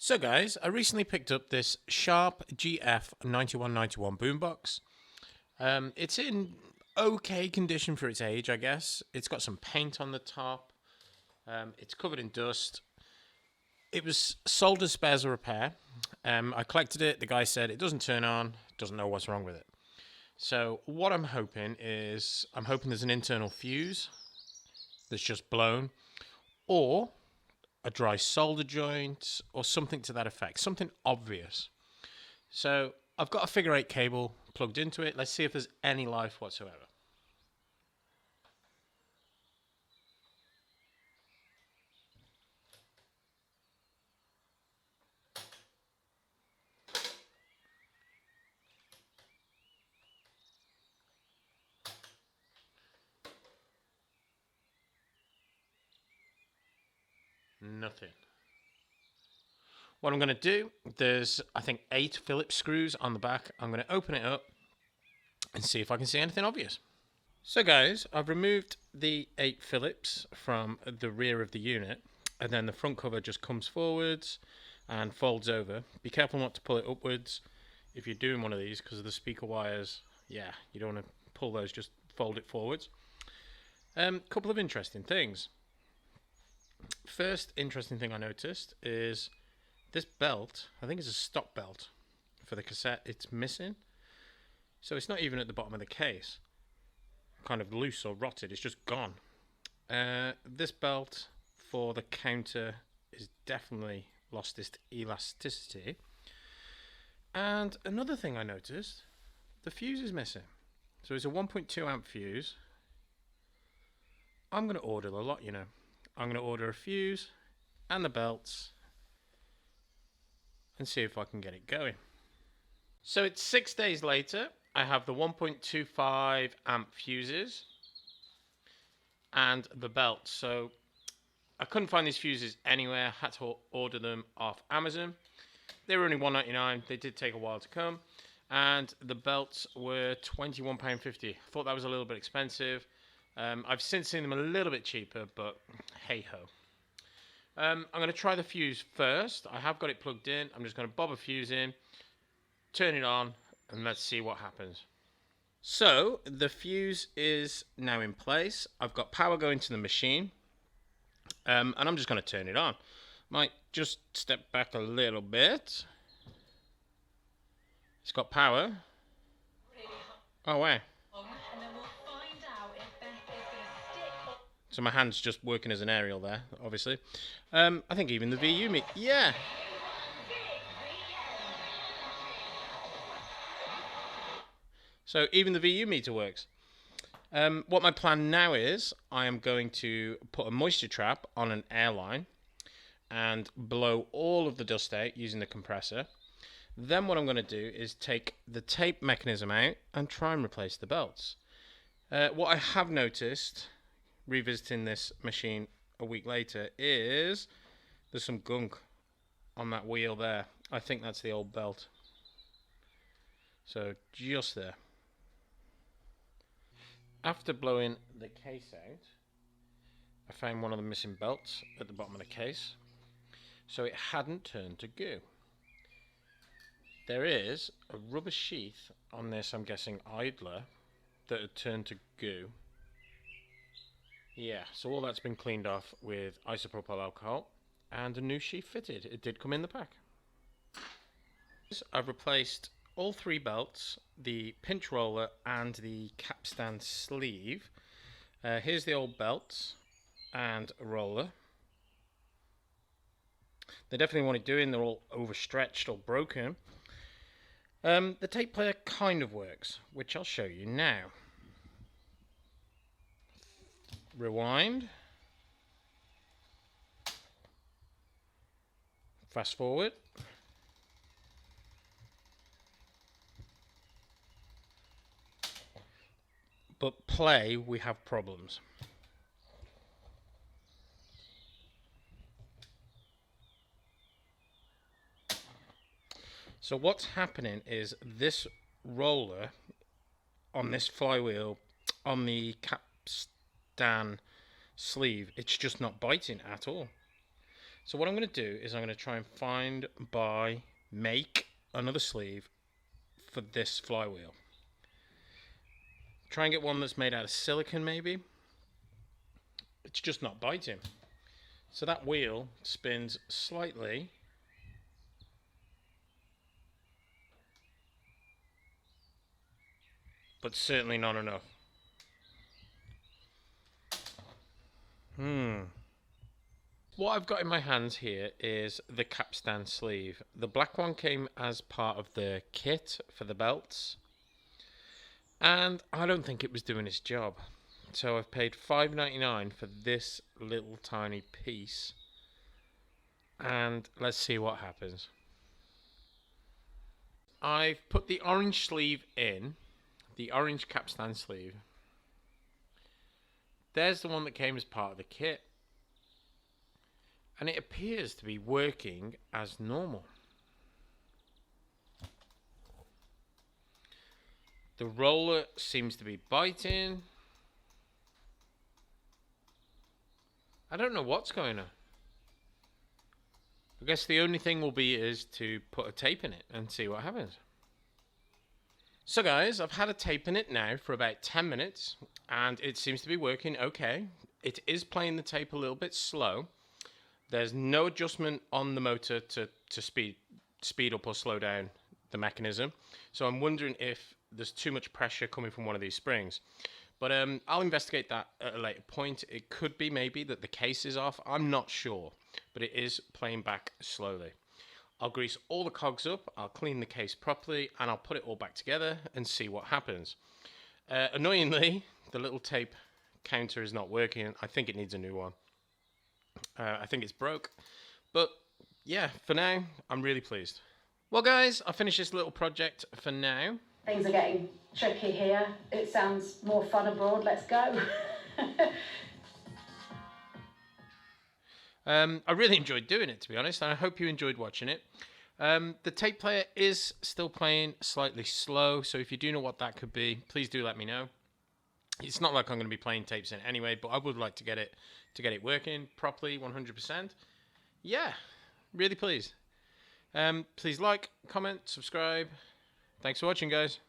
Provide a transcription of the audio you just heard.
So guys, I recently picked up this Sharp GF9191 Boombox. It's in okay condition for its age, I guess. It's got some paint on the top. It's covered in dust. It was sold as spares or repair. I collected it. The guy said it doesn't turn on, doesn't know what's wrong with it. So what I'm hoping there's an internal fuse that's just blown, or a dry solder joint, or something to that effect, something obvious. So I've got a figure 8 cable plugged into it. Let's see if there's any life whatsoever. Nothing. What I'm going to do, there's I think 8 Phillips screws on the back. I'm going to open it up and see if I can see anything obvious. So guys, I've removed the 8 Phillips from the rear of the unit, and then the front cover just comes forwards and folds over. Be careful not to pull it upwards if you're doing one of these, because of the speaker wires. Yeah, you don't want to pull those, just fold it forwards. Couple of interesting things. First interesting thing I noticed is this belt. I think it's a stop belt for the cassette. It's missing, so it's not even at the bottom of the case, kind of loose or rotted. It's just gone. This belt for the counter is definitely lost its elasticity. And another thing I noticed, the fuse is missing. So it's a 1.2 amp fuse. I'm going to order a lot, you know. I'm going to order a fuse and the belts and see if I can get it going. So it's 6 days later. I have the 1.25 amp fuses and the belts. So I couldn't find these fuses anywhere. I had to order them off Amazon. They were only $1.99. They did take a while to come. And the belts were £21.50. I thought that was a little bit expensive. I've since seen them a little bit cheaper, but hey-ho. I'm going to try the fuse first. I have got it plugged in. I'm just going to bob a fuse in, turn it on, and let's see what happens. So, the fuse is now in place. I've got power going to the machine, and I'm just going to turn it on. Might just step back a little bit. It's got power. Oh, wow. So my hand's just working as an aerial there, obviously. I think even the VU meter, yeah. So even the VU meter works. What my plan now is, I am going to put a moisture trap on an airline and blow all of the dust out using the compressor. Then what I'm going to do is take the tape mechanism out and try and replace the belts. What I have noticed, revisiting this machine a week later, is there's some gunk on that wheel there. I think that's the old belt. So just there. After blowing the case out, I found one of the missing belts at the bottom of the case, so it hadn't turned to goo. There is a rubber sheath on this, I'm guessing idler, that had turned to goo. Yeah, so all that's been cleaned off with isopropyl alcohol and a new sheath fitted. It did come in the pack. I've replaced all 3 belts, the pinch roller and the capstan sleeve. Here's the old belts and a roller. They definitely want it doing. They're all overstretched or broken. The tape player kind of works, which I'll show you now. Rewind. Fast forward. But play, we have problems. So what's happening is this roller on this flywheel on the capstan sleeve, it's just not biting at all. So what I'm going to do is I'm going to try and make another sleeve for this flywheel. Try and get one that's made out of silicone maybe. It's just not biting. So that wheel spins slightly. But certainly not enough. What I've got in my hands here is the capstan sleeve. The black one came as part of the kit for the belts. And I don't think it was doing its job. So I've paid $5.99 for this little tiny piece. And let's see what happens. I've put the orange sleeve in. The orange capstan sleeve. There's the one that came as part of the kit. And it appears to be working as normal. The roller seems to be biting. I don't know what's going on. I guess the only thing will be is to put a tape in it and see what happens. So guys, I've had a tape in it now for about 10 minutes and it seems to be working okay. It is playing the tape a little bit slow. There's no adjustment on the motor to speed up or slow down the mechanism. So I'm wondering if there's too much pressure coming from one of these springs. But I'll investigate that at a later point. It could be maybe that the case is off. I'm not sure, but it is playing back slowly. I'll grease all the cogs up, I'll clean the case properly, and I'll put it all back together and see what happens. Annoyingly, the little tape counter is not working. I think it needs a new one. I think it's broke. But yeah, for now, I'm really pleased. Well guys, I finished this little project for now. Things are getting tricky here. It sounds more fun abroad. Let's go. I really enjoyed doing it, to be honest, and I hope you enjoyed watching it. The tape player is still playing slightly slow, so if you do know what that could be, please do let me know. It's not like I'm going to be playing tapes in anyway, but I would like to get it working properly, 100%. Yeah, really pleased. Please like, comment, subscribe. Thanks for watching, guys.